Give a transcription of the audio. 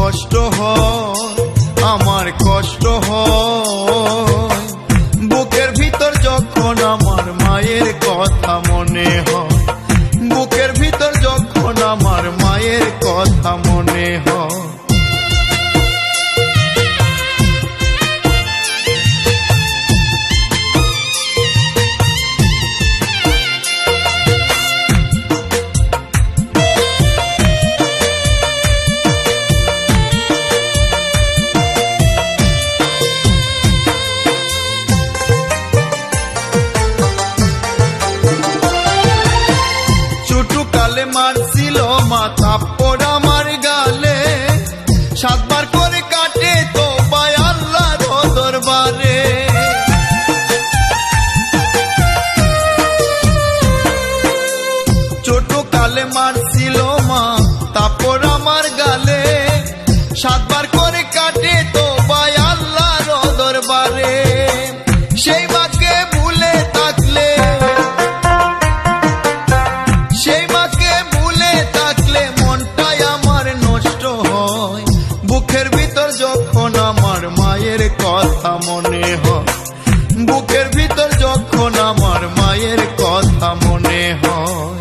কষ্ট হয়, আমার কষ্ট হয়। বুকের ভিতর যখন আমার মায়ের কথা মনে হয়, বুকের ভিতর যখন আমার মায়ের কথা মনে হয়। ছোটকালে মারছিল মা থাপ্পড় আমার গালে, 7 বার করে কাটে তওবা আল্লাহর দরবারে। ছোটকালে মারছিল মা থাপ্পড় আমার গালে, 7 বার করে কাটে তওবা আল্লাহর দরবারে। সেই মাকে ভুলে থাকলে, সেই মাকে ভুলে থাকলে মনটাই আমার নষ্ট হয়। বুকের ভিতর যখন আমার মায়ের কথা মনে হয়, বুকের ভিতর যখন আমার মায়ের কথা মনে হয়।